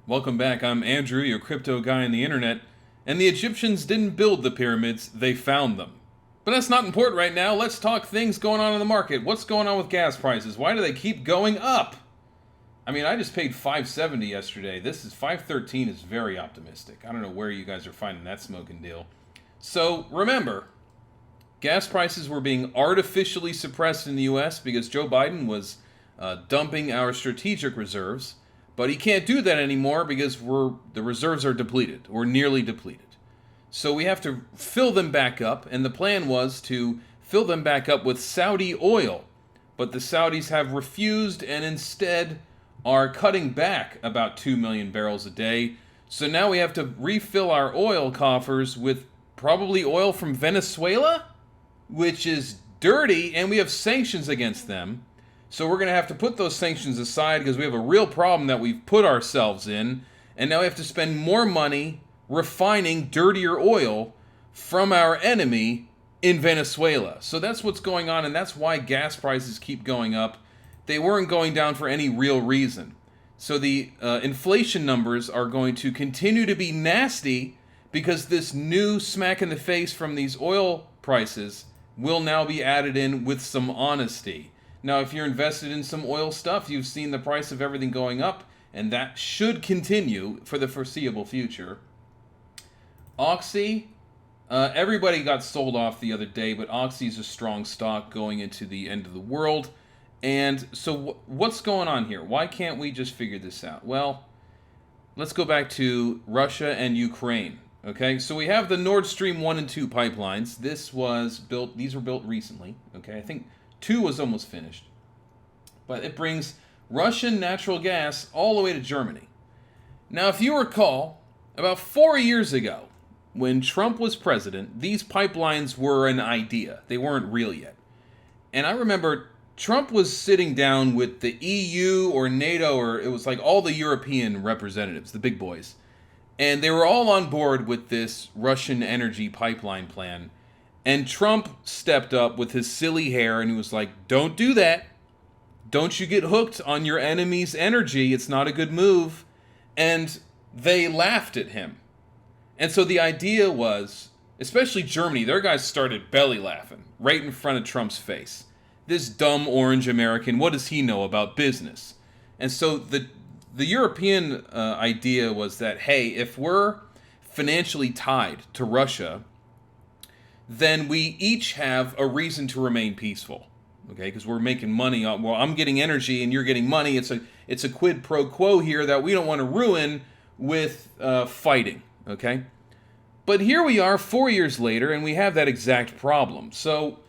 Welcome back. I'm Andrew, your crypto guy on the internet. And the Egyptians didn't build the pyramids, they found them. But that's not important right now. Let's talk things going on in the market. What's going on with gas prices? Why do they keep going up? I mean, I just paid $5.70 yesterday. This is $5.13 is very optimistic. I don't know where you guys are finding that smoking deal. So remember, gas prices were being artificially suppressed in the US because Joe Biden was dumping our strategic reserves. But he can't do that anymore because the reserves are depleted, or nearly depleted. So we have to fill them back up, and the plan was to fill them back up with Saudi oil. But the Saudis have refused and instead are cutting back about 2 million barrels a day. So now we have to refill our oil coffers with probably oil from Venezuela, which is dirty, and we have sanctions against them. So we're going to have to put those sanctions aside because we have a real problem that we've put ourselves in. And now we have to spend more money refining dirtier oil from our enemy in Venezuela. So that's what's going on, and that's why gas prices keep going up. They weren't going down for any real reason. So the inflation numbers are going to continue to be nasty because this new smack in the face from these oil prices will now be added in with some honesty. Now, if you're invested in some oil stuff, you've seen the price of everything going up, and that should continue for the foreseeable future. Oxy, everybody got sold off the other day, but Oxy is a strong stock going into the end of the world. And so what's going on here? Why can't we just figure this out? Well, let's go back to Russia and Ukraine. Okay, so we have the Nordstream 1 and 2 pipelines. These were built recently. Okay, I think 2 was almost finished. But it brings Russian natural gas all the way to Germany. Now, if you recall, about 4 years ago, when Trump was president, these pipelines were an idea. They weren't real yet. And I remember Trump was sitting down with the EU or NATO, or it was like all the European representatives, the big boys. And they were all on board with this Russian energy pipeline plan. And Trump stepped up with his silly hair and he was like, don't do that. Don't you get hooked on your enemy's energy. It's not a good move. And they laughed at him. And so the idea was, especially Germany, their guys started belly laughing right in front of Trump's face. This dumb orange American, what does he know about business? And so the European idea was that, hey, if we're financially tied to Russia, then we each have a reason to remain peaceful, okay? Because we're making money. Well, I'm getting energy and you're getting money. It's a quid pro quo here that we don't want to ruin with fighting, okay? But here we are 4 years later, and we have that exact problem. So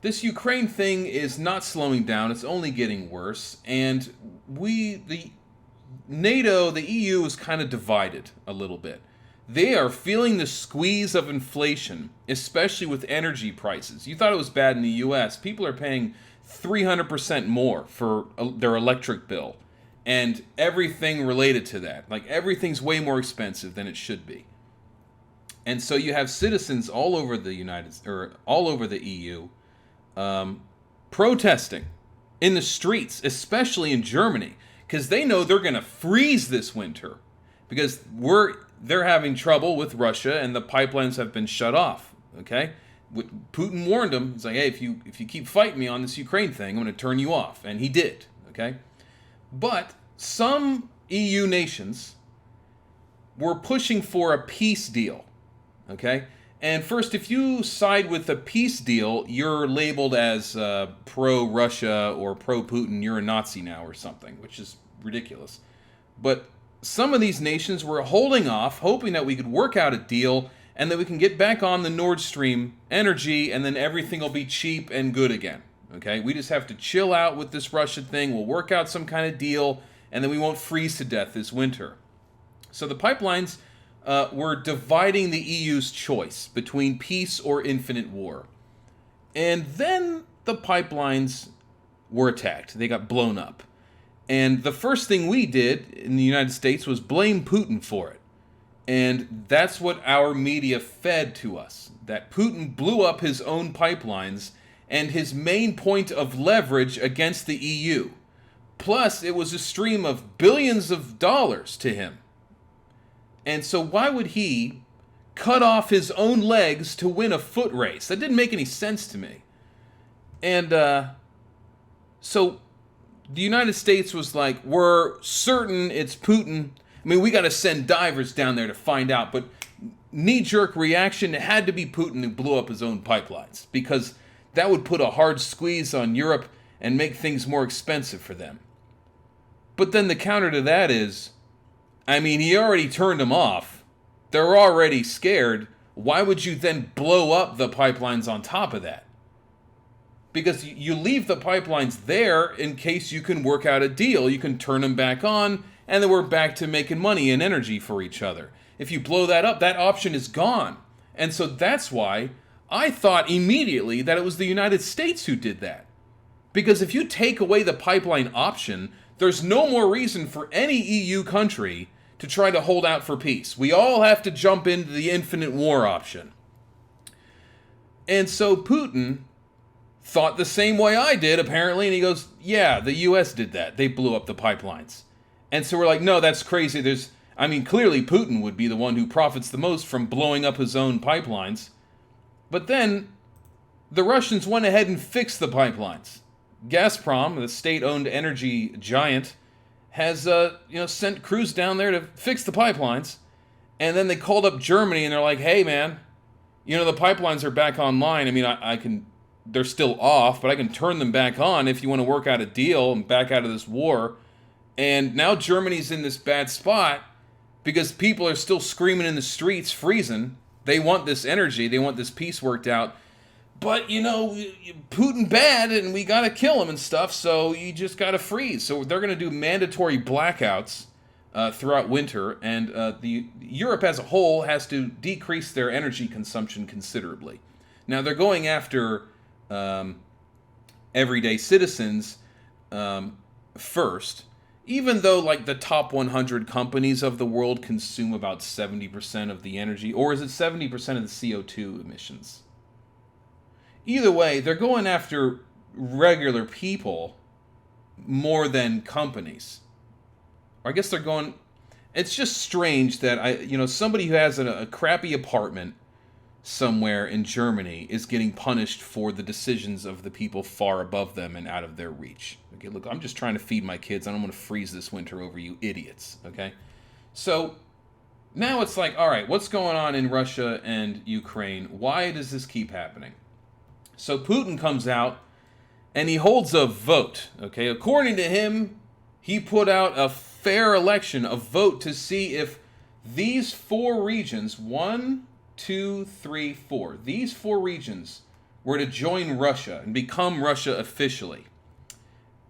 this Ukraine thing is not slowing down. It's only getting worse. And the NATO, the EU, is kind of divided a little bit. They are feeling the squeeze of inflation, especially with energy prices. You thought it was bad in the US. People are paying 300% more for their electric bill and everything related to that. Like, everything's way more expensive than it should be. And so you have citizens all over the EU protesting in the streets, especially in Germany, because they know they're going to freeze this winter because they're having trouble with Russia and the pipelines have been shut off, okay? Putin warned them. He's like, hey, if you keep fighting me on this Ukraine thing, I'm going to turn you off. And he did, okay? But some EU nations were pushing for a peace deal, okay? And first, if you side with a peace deal, you're labeled as pro-Russia or pro-Putin. You're a Nazi now or something, which is ridiculous. But some of these nations were holding off, hoping that we could work out a deal and that we can get back on the Nordstream energy and then everything will be cheap and good again. Okay? We just have to chill out with this Russia thing. We'll work out some kind of deal and then we won't freeze to death this winter. So the pipelines were dividing the EU's choice between peace or infinite war. And then the pipelines were attacked. They got blown up. And the first thing we did in the United States was blame Putin for it. And that's what our media fed to us, that Putin blew up his own pipelines and his main point of leverage against the EU. Plus, it was a stream of billions of dollars to him, And so why would he cut off his own legs to win a foot race? That didn't make any sense to me. And so the United States was like, we're certain it's Putin. I mean, we got to send divers down there to find out. But knee-jerk reaction, it had to be Putin who blew up his own pipelines, because that would put a hard squeeze on Europe and make things more expensive for them. But then the counter to that is, I mean, he already turned them off. They're already scared. Why would you then blow up the pipelines on top of that? Because you leave the pipelines there in case you can work out a deal. You can turn them back on, and then we're back to making money and energy for each other. If you blow that up, that option is gone. And so that's why I thought immediately that it was the United States who did that. Because if you take away the pipeline option, there's no more reason for any EU country to try to hold out for peace. We all have to jump into the infinite war option. And so Putin thought the same way I did, apparently, and he goes, yeah, the US did that. They blew up the pipelines. And so we're like, no, that's crazy. Clearly Putin would be the one who profits the most from blowing up his own pipelines. But then the Russians went ahead and fixed the pipelines. Gazprom, the state-owned energy giant, has sent crews down there to fix the pipelines. And then they called up Germany and they're like, hey man, the pipelines are back online. I mean, they're still off, but I can turn them back on if you want to work out a deal and back out of this war. And now Germany's in this bad spot because people are still screaming in the streets, freezing. They want this energy. They want this peace worked out. But, Putin bad, and we got to kill him and stuff, so you just got to freeze. So they're going to do mandatory blackouts throughout winter, and Europe as a whole has to decrease their energy consumption considerably. Now, they're going after everyday citizens first, even though like the top 100 companies of the world consume about 70% of the energy, or is it 70% of the CO2 emissions? Either way, they're going after regular people more than companies. Or I guess they're going... It's just strange that somebody who has a crappy apartment somewhere in Germany is getting punished for the decisions of the people far above them and out of their reach. Okay, look, I'm just trying to feed my kids. I don't want to freeze this winter over you idiots, okay? So now it's like, all right, what's going on in Russia and Ukraine? Why does this keep happening? So Putin comes out and he holds a vote, okay? According to him, he put out a fair election, a vote to see if these four regions, 1, 2, 3, 4, these four regions were to join Russia and become Russia officially.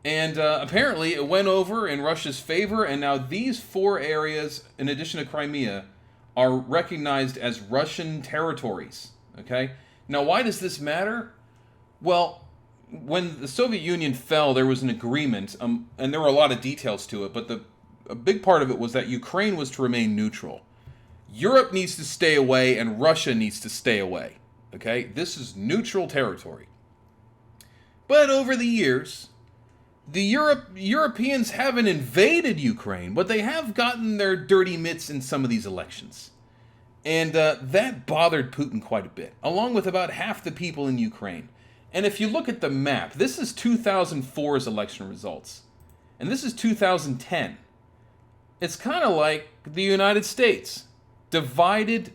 And apparently it went over in Russia's favor, and now these four areas, in addition to Crimea, are recognized as Russian territories, okay? Now, why does this matter? Well, when the Soviet Union fell, there was an agreement, and there were a lot of details to it, but a big part of it was that Ukraine was to remain neutral. Europe needs to stay away, and Russia needs to stay away, okay? This is neutral territory. But over the years, the Europeans haven't invaded Ukraine, but they have gotten their dirty mitts in some of these elections. And that bothered Putin quite a bit, along with about half the people in Ukraine. And if you look at the map, this is 2004's election results, and this is 2010. It's kind of like the United States, divided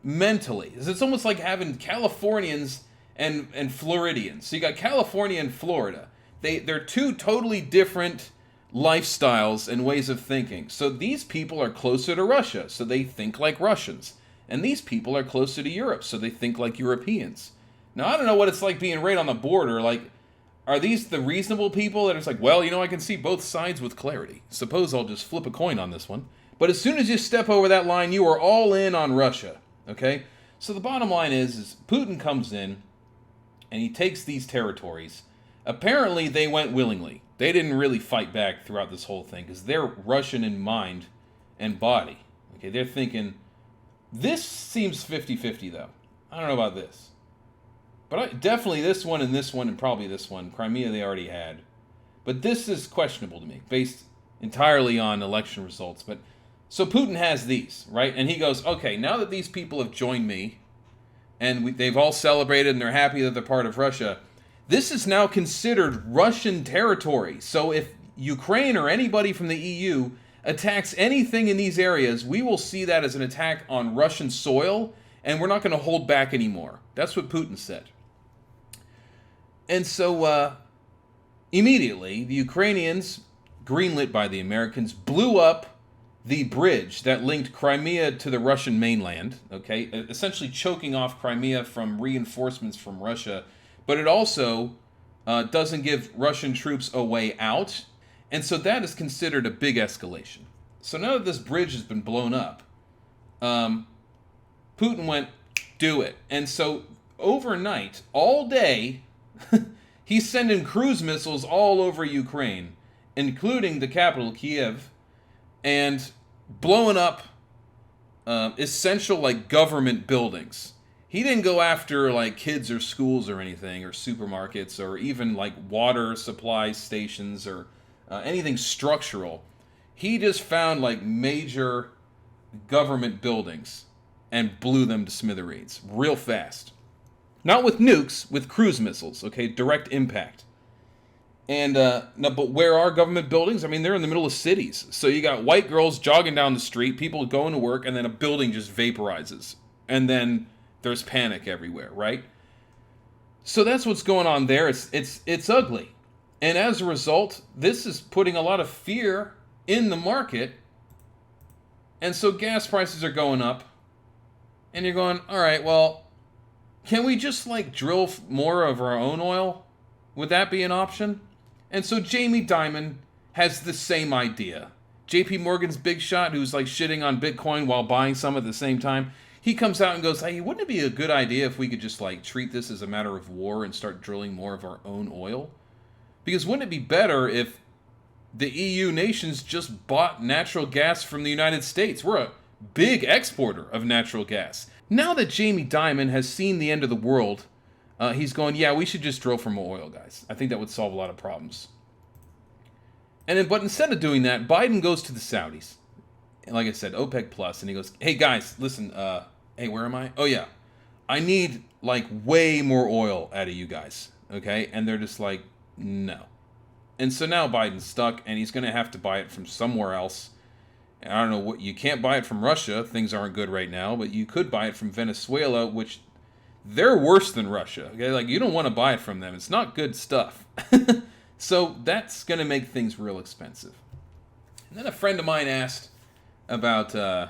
mentally. It's almost like having Californians and Floridians. So you got California and Florida. They're two totally different lifestyles and ways of thinking. So these people are closer to Russia, so they think like Russians. And these people are closer to Europe, so they think like Europeans. Now, I don't know what it's like being right on the border. Like, are these the reasonable people that are just like, well, I can see both sides with clarity. Suppose I'll just flip a coin on this one. But as soon as you step over that line, you are all in on Russia, okay? So the bottom line is Putin comes in, and he takes these territories. Apparently, they went willingly. They didn't really fight back throughout this whole thing because they're Russian in mind and body. Okay, they're thinking, this seems 50-50, though. I don't know about this. But definitely this one and probably this one. Crimea they already had. But this is questionable to me, based entirely on election results. But So Putin has these, right? And he goes, okay, now that these people have joined me, and they've all celebrated and they're happy that they're part of Russia, this is now considered Russian territory. So if Ukraine or anybody from the EU attacks anything in these areas, we will see that as an attack on Russian soil, and we're not going to hold back anymore. That's what Putin said. And so immediately, the Ukrainians, greenlit by the Americans, blew up the bridge that linked Crimea to the Russian mainland, okay, essentially choking off Crimea from reinforcements from Russia, but it also doesn't give Russian troops a way out, and so that is considered a big escalation. So now that this bridge has been blown up, Putin went, do it. And so overnight, all day, he's sending cruise missiles all over Ukraine, including the capital, Kiev, and blowing up essential like government buildings. He didn't go after like kids or schools or anything, or supermarkets, or even like water supply stations, or anything structural. He just found like major government buildings and blew them to smithereens real fast. Not with nukes, with cruise missiles, okay, direct impact. And, no, but where are government buildings? I mean, they're in the middle of cities. So you got white girls jogging down the street, people going to work, and then a building just vaporizes. And then there's panic everywhere, right? So that's what's going on there. It's ugly. And as a result, this is putting a lot of fear in the market. And so gas prices are going up. And you're going, all right, well, can we just, like, drill more of our own oil? Would that be an option? And so Jamie Dimon has the same idea. JP Morgan's big shot, who's like shitting on Bitcoin while buying some at the same time, he comes out and goes, hey, wouldn't it be a good idea if we could just like treat this as a matter of war and start drilling more of our own oil? Because wouldn't it be better if the EU nations just bought natural gas from the United States? We're a big exporter of natural gas. Now that Jamie Dimon has seen the end of the world, he's going, yeah, we should just drill for more oil, guys. I think that would solve a lot of problems. And then, but instead of doing that, Biden goes to the Saudis. And like I said, OPEC Plus, and he goes, hey, guys, listen, hey, where am I? Oh, yeah. I need, like, way more oil out of you guys, okay? And they're just like, no. And so now Biden's stuck, and he's going to have to buy it from somewhere else. And I don't know what, you can't buy it from Russia. Things aren't good right now, but you could buy it from Venezuela, which they're worse than Russia. Okay, like you don't want to buy it from them. It's not good stuff. So that's going to make things real expensive. And then a friend of mine asked about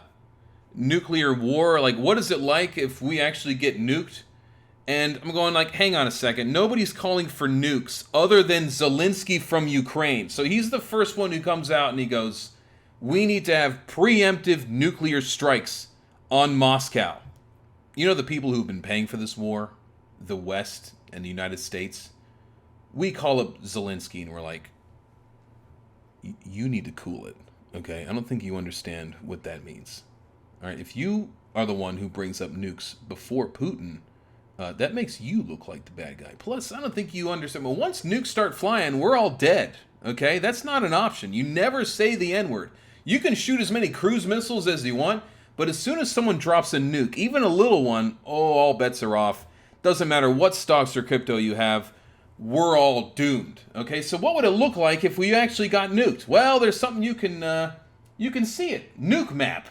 nuclear war. Like, what is it like if we actually get nuked? And I'm going like, hang on a second. Nobody's calling for nukes other than Zelenskyy from Ukraine. So he's the first one who comes out and he goes, we need to have preemptive nuclear strikes on Moscow. You know the people who've been paying for this war? The West and the United States? We call up Zelenskyy and we're like, you need to cool it, okay? I don't think you understand what that means. All right, if you are the one who brings up nukes before Putin, that makes you look like the bad guy. Plus, I don't think you understand. Well, once nukes start flying, we're all dead, okay? That's not an option. You never say the N-word. You can shoot as many cruise missiles as you want, but as soon as someone drops a nuke, even a little one, oh, all bets are off. Doesn't matter what stocks or crypto you have, we're all doomed. Okay, so what would it look like if we actually got nuked? Well, there's something you can see it. NUKEMAP.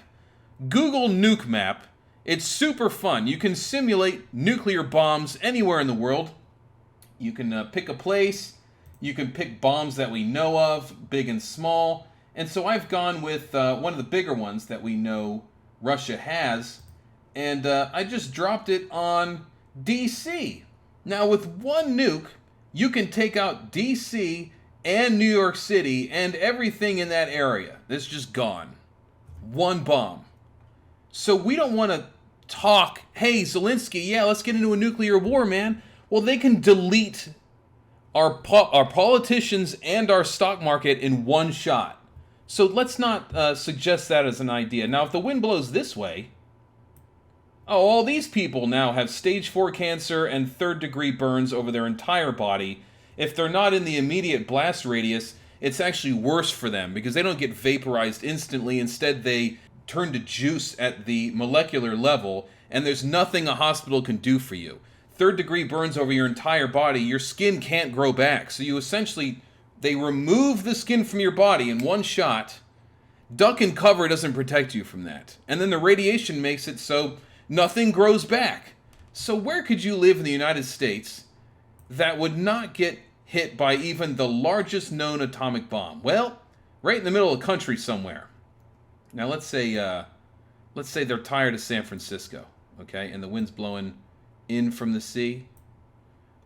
Google NUKEMAP. It's super fun. You can simulate nuclear bombs anywhere in the world. You can pick a place. You can pick bombs that we know of, big and small. And so I've gone with one of the bigger ones that we know Russia has, and I just dropped it on DC. Now, with one nuke, you can take out DC and New York City and everything in that area. It's just gone. One bomb. So we don't want to talk, hey, Zelenskyy, yeah, let's get into a nuclear war, man. Well, they can delete our politicians and our stock market in one shot. So let's not suggest that as an idea. Now, if the wind blows this way, oh, all these people now have stage 4 cancer and 3rd-degree burns over their entire body. If they're not in the immediate blast radius, it's actually worse for them because they don't get vaporized instantly. Instead, they turn to juice at the molecular level, and there's nothing a hospital can do for you. Third-degree burns over your entire body, your skin can't grow back. So you essentially, they remove the skin from your body in one shot. Duck and cover doesn't protect you from that. And then the radiation makes it so nothing grows back. So where could you live in the United States that would not get hit by even the largest known atomic bomb? Well, right in the middle of the country somewhere. Now let's say they're tired of San Francisco, okay, and the wind's blowing in from the sea.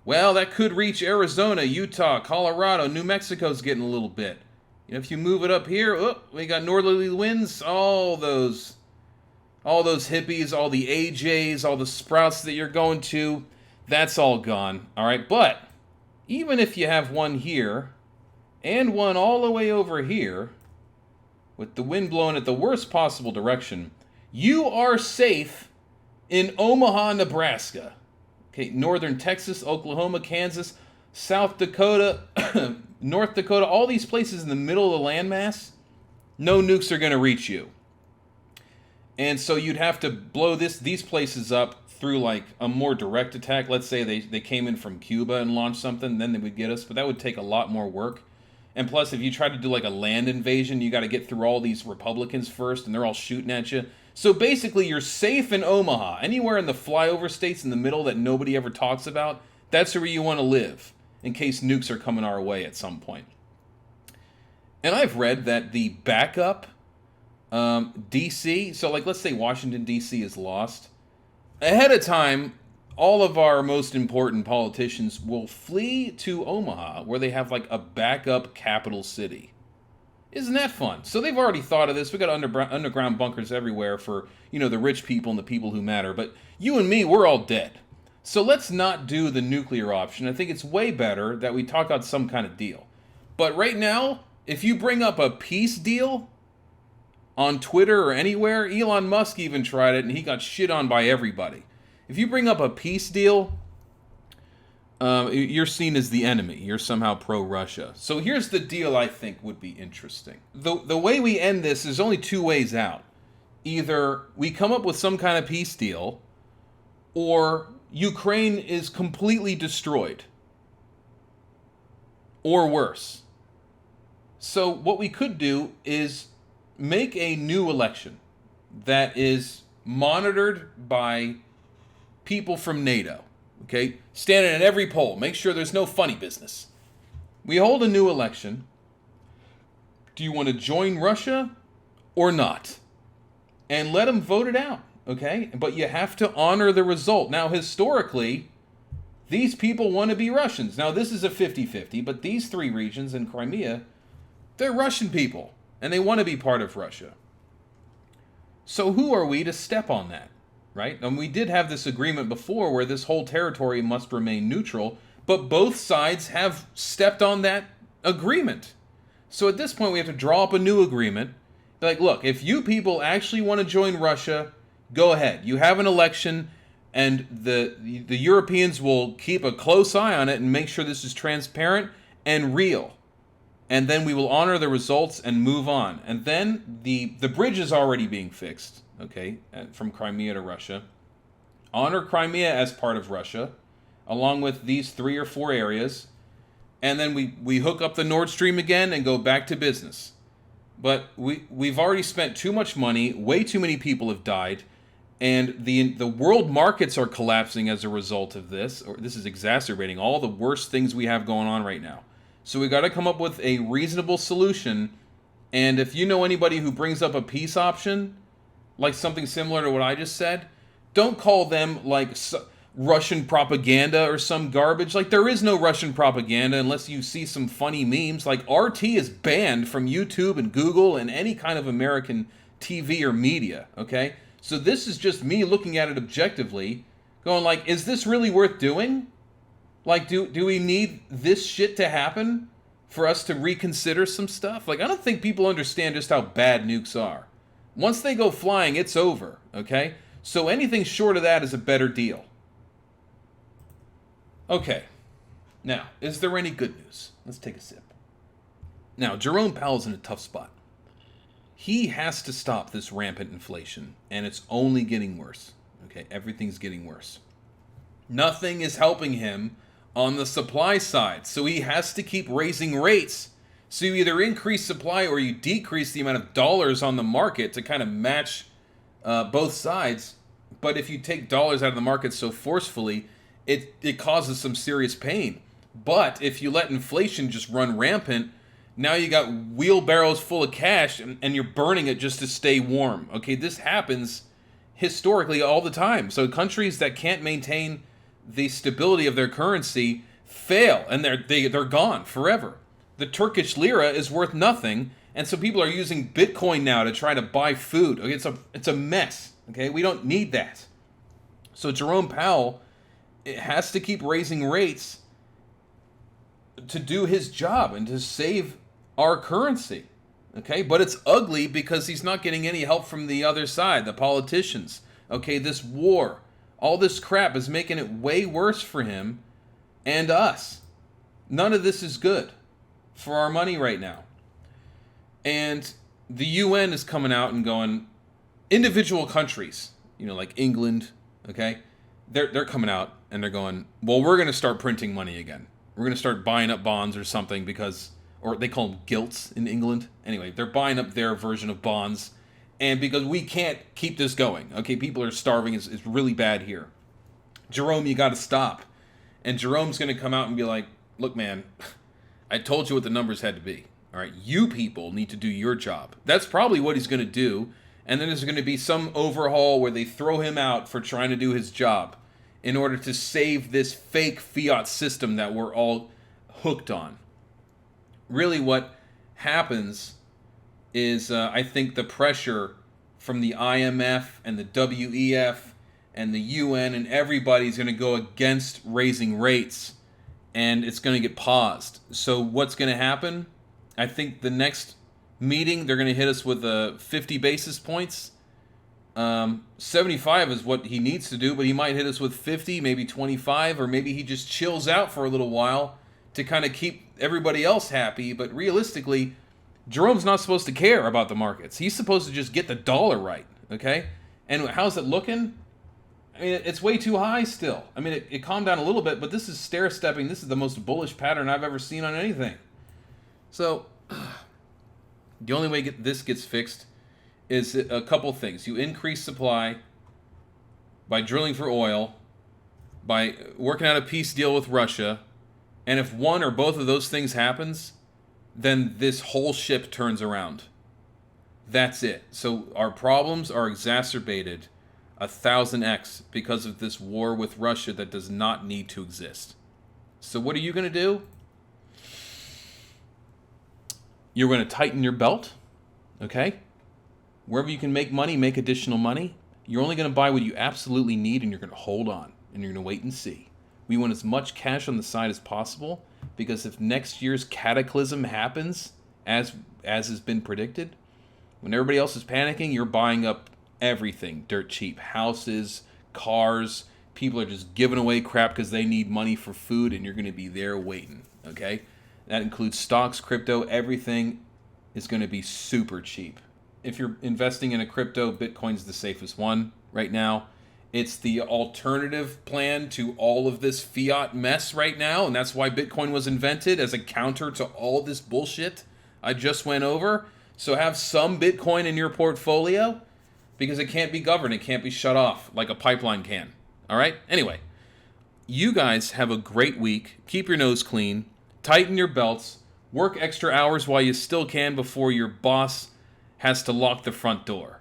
Well, that could reach Arizona, Utah, Colorado, New Mexico's getting a little bit. You know, if you move it up here, we got northerly winds, all those hippies, all the AJs, all the sprouts that you're going to, that's all gone, all right? But even if you have one here and one all the way over here, with the wind blowing at the worst possible direction, you are safe in Omaha, Nebraska. Okay, northern Texas, Oklahoma, Kansas, South Dakota, North Dakota, all these places in the middle of the landmass, no nukes are going to reach you. And so you'd have to blow these places up through like a more direct attack. Let's say they came in from Cuba and launched something, then they would get us, but that would take a lot more work. And plus, if you try to do like a land invasion, you got to get through all these Republicans first, and they're all shooting at you. So basically, you're safe in Omaha. Anywhere in the flyover states in the middle that nobody ever talks about, that's where you want to live, in case nukes are coming our way at some point. And I've read that the backup D.C., so like let's say Washington, D.C. is lost, ahead of time, all of our most important politicians will flee to Omaha, where they have like a backup capital city. Isn't that fun? So they've already thought of this. We got underground bunkers everywhere for, the rich people and the people who matter. But you and me, we're all dead. So let's not do the nuclear option. I think it's way better that we talk out some kind of deal. But right now, if you bring up a peace deal on Twitter or anywhere, Elon Musk even tried it and he got shit on by everybody. If you bring up a peace deal, you're seen as the enemy. You're somehow pro-Russia. So here's the deal I think would be interesting. The way we end this is only two ways out. Either we come up with some kind of peace deal, or Ukraine is completely destroyed. Or worse. So what we could do is make a new election that is monitored by people from NATO, okay? Standing at every poll. Make sure there's no funny business. We hold a new election. Do you want to join Russia or not? And let them vote it out, okay? But you have to honor the result. Now, historically, these people want to be Russians. Now, this is a 50-50, but these three regions in Crimea, they're Russian people, and they want to be part of Russia. So who are we to step on that? Right? And we did have this agreement before where this whole territory must remain neutral, but both sides have stepped on that agreement. So at this point, we have to draw up a new agreement. Be like, look, if you people actually want to join Russia, go ahead. You have an election, and the Europeans will keep a close eye on it and make sure this is transparent and real. And then we will honor the results and move on. And then the bridge is already being fixed. Okay, from Crimea to Russia. Honor Crimea as part of Russia, along with these 3 or 4 areas, and then we hook up the Nordstream again and go back to business. But we've already spent too much money, way too many people have died, and the world markets are collapsing as a result of this, or this is exacerbating all the worst things we have going on right now. So we got to come up with a reasonable solution, and if you know anybody who brings up a peace option, like something similar to what I just said, don't call them like Russian propaganda or some garbage. Like, there is no Russian propaganda unless you see some funny memes. Like, RT is banned from YouTube and Google and any kind of American TV or media, okay? So this is just me looking at it objectively, going like, is this really worth doing? Like, do we need this shit to happen for us to reconsider some stuff? Like, I don't think people understand just how bad nukes are. Once they go flying, it's over, okay? So anything short of that is a better deal. Okay. Now, is there any good news? Let's take a sip. Now, Jerome Powell's in a tough spot. He has to stop this rampant inflation, and it's only getting worse. Okay, everything's getting worse. Nothing is helping him on the supply side, so he has to keep raising rates. So you either increase supply or you decrease the amount of dollars on the market to kind of match both sides. But if you take dollars out of the market so forcefully, it causes some serious pain. But if you let inflation just run rampant, now you got wheelbarrows full of cash and you're burning it just to stay warm. Okay, this happens historically all the time. So countries that can't maintain the stability of their currency fail, and they're gone forever. The Turkish lira is worth nothing, and so people are using Bitcoin now to try to buy food. Okay, it's a mess. Okay, we don't need that. So Jerome Powell has to keep raising rates to do his job and to save our currency. Okay, but it's ugly because he's not getting any help from the other side, the politicians. Okay, this war, all this crap is making it way worse for him and us. None of this is good for our money right now. And the UN is coming out and going, individual countries, like England, okay, they're coming out and they're going, well, we're going to start printing money again. We're going to start buying up bonds or something or they call them gilts in England. Anyway, they're buying up their version of bonds. And because we can't keep this going. Okay, people are starving. It's really bad here. Jerome, you got to stop. And Jerome's going to come out and be like, look, man, I told you what the numbers had to be. All right, you people need to do your job. That's probably what he's going to do. And then there's going to be some overhaul where they throw him out for trying to do his job in order to save this fake fiat system that we're all hooked on. Really what happens is I think the pressure from the IMF and the WEF and the UN and everybody's going to go against raising rates, and it's going to get paused. So what's going to happen? I think the next meeting, they're going to hit us with 50 basis points. 75 is what he needs to do, but he might hit us with 50, maybe 25, or maybe he just chills out for a little while to kind of keep everybody else happy. But realistically, Jerome's not supposed to care about the markets. He's supposed to just get the dollar right, okay? And how's it looking? I mean, it's way too high still. I mean, it calmed down a little bit, but this is stair-stepping. This is the most bullish pattern I've ever seen on anything. So, the only way this gets fixed is a couple things. You increase supply by drilling for oil, by working out a peace deal with Russia, and if one or both of those things happens, then this whole ship turns around. That's it. So our problems are exacerbated 1,000x because of this war with Russia that does not need to exist. So what are you going to do? You're going to tighten your belt, okay? Wherever you can make money, make additional money. You're only going to buy what you absolutely need, and you're going to hold on, and you're going to wait and see. We want as much cash on the side as possible, because if next year's cataclysm happens, as has been predicted, when everybody else is panicking, you're buying up everything dirt cheap. Houses, cars, people are just giving away crap because they need money for food, and you're going to be there waiting, okay? That includes stocks, crypto, everything is going to be super cheap. If you're investing in a crypto, Bitcoin's the safest one right now. It's the alternative plan to all of this fiat mess right now, and that's why Bitcoin was invented, as a counter to all this bullshit I just went over. So have some Bitcoin in your portfolio, because it can't be governed. It can't be shut off like a pipeline can. All right? Anyway, you guys have a great week. Keep your nose clean. Tighten your belts. Work extra hours while you still can before your boss has to lock the front door.